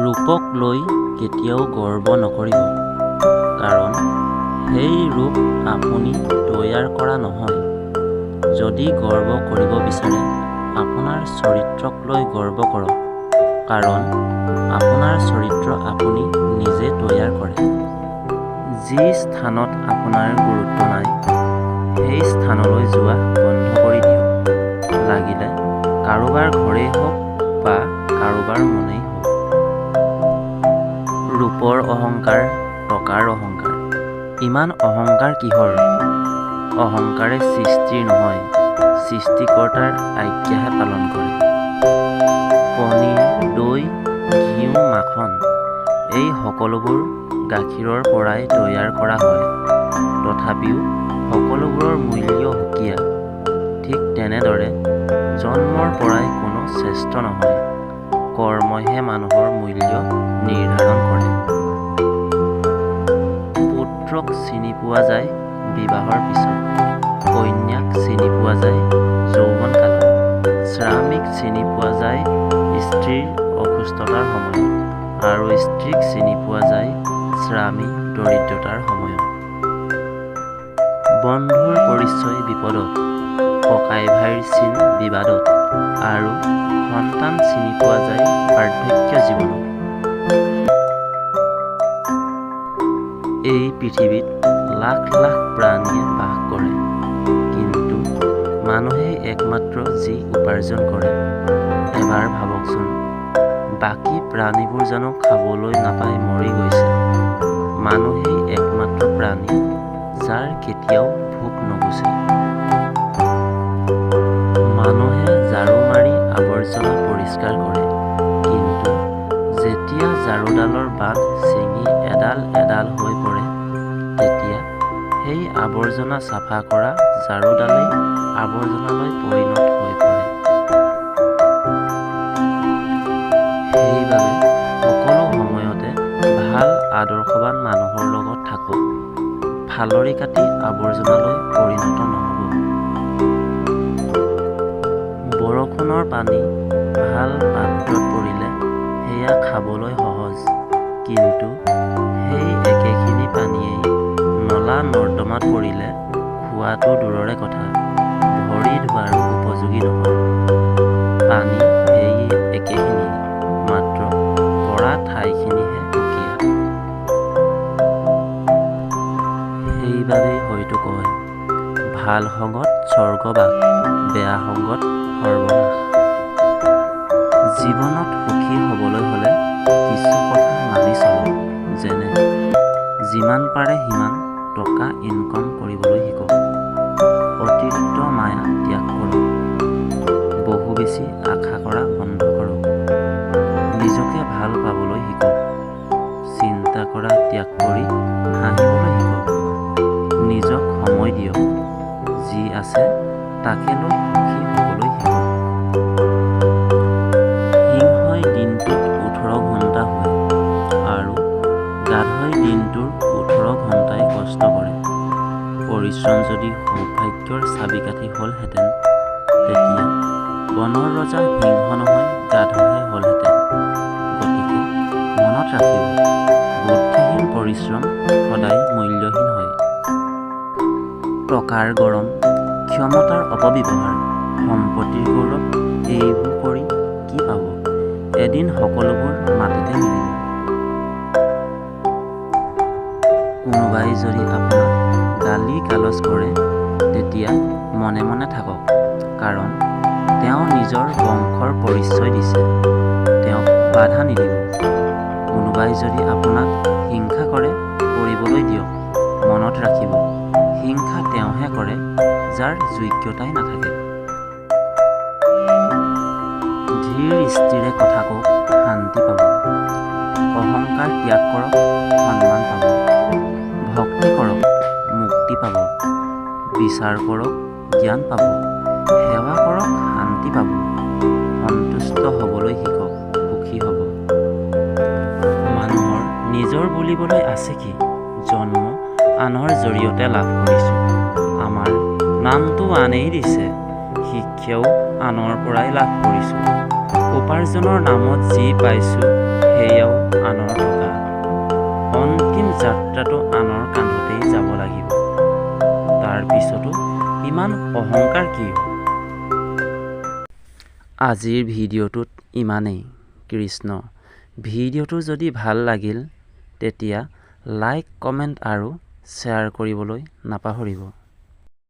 ৰূপক লৈ কেতিয়াও গৰ্ব নকৰিব, কাৰণ সেই ৰূপ আপুনি তৈয়াৰ কৰা নহয়। যদি গৰ্ব কৰিব বিচাৰে, আপোনাৰ চৰিত্ৰক লৈ গৰ্ব কৰক, কাৰণ আপোনাৰ চৰিত্ৰ আপুনি নিজে তৈয়াৰ কৰে। যি স্থানত আপোনাৰ গুৰুত্ব নাই, সেই স্থানলৈ যোৱা বন্ধ কৰি দিয়ক। লাগিলে কাৰোবাৰ ঘৰেই হওক বা কাৰোবাৰ মনেই হওক। ৰূপৰ অহংকাৰ, টকাৰ অহংকাৰ। ইমান অহংকাৰ কিহৰ? অহংকাৰে সৃষ্টিৰ নহয়, সৃষ্টিকৰ্তাৰ আজ্ঞাহে পালন কৰে। পনীৰ, দৈ, ঘিউ, মাখন এই সকলোবোৰ গাখীৰৰ পৰাই তৈয়াৰ কৰা হয়। তথাপিও সকলোবোৰৰ মূল্য সুকীয়া। ঠিক তেনেদৰে জন্মৰ পৰাই কোনো শ্ৰেষ্ঠ নহয়, কৰ্মইহে মানুহৰ মূল্য নিৰ্ধাৰণ কৰে। পুত্ৰক চিনি পোৱা যায় বিবাহৰ পিছত, কন্যাক চিনি পোৱা যায় যৌৱনকালত, স্বামীক চিনি পোৱা যায় স্ত্ৰীৰ অসুস্থতাৰ সময়ত, আৰু স্ত্ৰীক চিনি পোৱা যায় স্বামী দৰিদ্ৰতাৰ সময়ত। বন্ধুৰ পৰিচয় বিপদত, ককাই ভাইৰ চিন বিবাদত, আৰু সন্তান চিনি পোৱা যায় বাৰ্ধক্য জীৱনত। এই পৃথিৱীত লাখ লাখ প্ৰাণীয়ে বাস কৰে, কিন্তু মানুহেই একমাত্ৰ যি উপাৰ্জন কৰে। এবাৰ ভাবকচোন, বাকী প্ৰাণীবোৰ জানো খাবলৈ নাপাই মৰি গৈছে? মানুহেই একমাত্ৰ প্ৰাণী যাৰ কেতিয়াও ভোক নুগুছে। মানুহে ঝাৰু মাৰি আৱৰ্জনা পৰিষ্কাৰ কৰে, কিন্তু যেতিয়া ঝাৰুডালৰ বাট ছিঙি এডাল এডাল হৈ পৰে, তেতিয়া সেই আৱৰ্জনা চাফা কৰা ঝাৰুডালেই আৱৰ্জনালৈ পৰিণত হৈ পৰে। সেইবাবে সকলো সময়তে ভাল আদৰ্শৱান মানুহৰ লগত থাকক, ফালৰি কাটি আৱৰ্জনালৈ পৰিণত নহ'ব। বৰষুণৰ পানী ভাল পাত্ৰত পৰিলে সেয়া খাবলৈ সহজ, কিন্তু সেই একেখিনি পানীয়েই নলা নৰ্দমাত পৰিলে খোৱাটো দূৰৰে কথা, ভৰি ধোৱাৰো উপযোগী নহয়। পানী সেই একেখিনিয়ে, মাত্ৰ পৰা ঠাইখিনিহে সুকীয়া। সেইবাবেই হয়তো কয়, ভাল সংগত স্বৰ্গবাস, বেয়া সংগত সৰ্বনাশ। জীৱনত সুখী হ'বলৈ হ'লে কিছু কথা মানি চলক, যেনে যিমান পাৰে সিমান টকা ইনকম কৰিবলৈ শিকক, অতিৰিক্ত মায়া ত্যাগ কৰক, বহু বেছি আশা কৰা বন্ধ কৰক, নিজকে ভাল পাবলৈ শিকক, চিন্তা কৰা ত্যাগ কৰি হাঁহিবলৈ শিকক, নিজক সময় দিয়ক, যি আছে তাকে লৈ সুখী হ'বলৈ শিকক। সিংহই দিনটোত 18 ঘণ্টা শুৱে, আৰু গাধই দিনটোৰ 18 ঘণ্টাই কষ্ট কৰে। পৰিশ্ৰম যদি সৌভাগ্যৰ চাবিকাঠি হ'লহেঁতেন, তেতিয়া বনৰ ৰজা সিংহ নহয় গাধহে হ'লহেঁতেন। গতিকে মনত ৰাখিব, বুদ্ধিহীন পৰিশ্ৰম সদায় মূল্যহীন হয়। টকাৰ গৰম, ক্ষমতাৰ অপব্যৱহাৰ, সম্পত্তিৰ গৌৰৱ, এইবোৰ কৰি কি পাব? এদিন সকলোবোৰ মাটিতে মিলিব। কোনোবাই যদি আপোনাক গালি গালজ কৰে, তেতিয়া মনে মনে থাকক, কাৰণ তেওঁ নিজৰ বংশৰ পৰিচয় দিছে, তেওঁক বাধা নিদিব। কোনোবাই যদি আপোনাক হিংসা কৰে, কৰিবলৈ দিয়ক। মনত ৰাখিব, হিংসা তেওঁহে কৰে যাৰ যোগ্যতাই নাথাকে। ধীৰ স্থিৰে কথা কওক, শান্তি পাব। অহংকাৰ ত্যাগ কৰক, সন্মান পাব। ভক্তি কৰক, মুক্তি পাব। বিচাৰ কৰক, জ্ঞান পাব। সেৱা কৰক, শান্তি পাব। সন্তুষ্ট হ'বলৈ শিকক, সুখী হ'ব। মানুহৰ নিজৰ বুলিবলৈ আছে কি? জন্ম আনৰ জৰিয়তে লাভ কৰিছোঁ, আমাৰ নামটো আনেই দিছে, শিক্ষাও আনৰ পৰাই লাভ কৰিছোঁ। উপাৰ্জনৰ নামত যি পাইছোঁ সেয়াও আনৰ টকা। অন্তিম যাত্ৰাটো আনৰ কান্ধতেই যাব লাগিব। তাৰ পিছতো ইমান অহংকাৰ কিয়? আজিৰ ভিডিঅ'টোত ইমানেই। কৃষ্ণ। ভিডিঅ'টো যদি ভাল লাগিল তেতিয়া লাইক, কমেণ্ট আৰু শ্বেয়াৰ কৰিবলৈ নাপাহৰিব।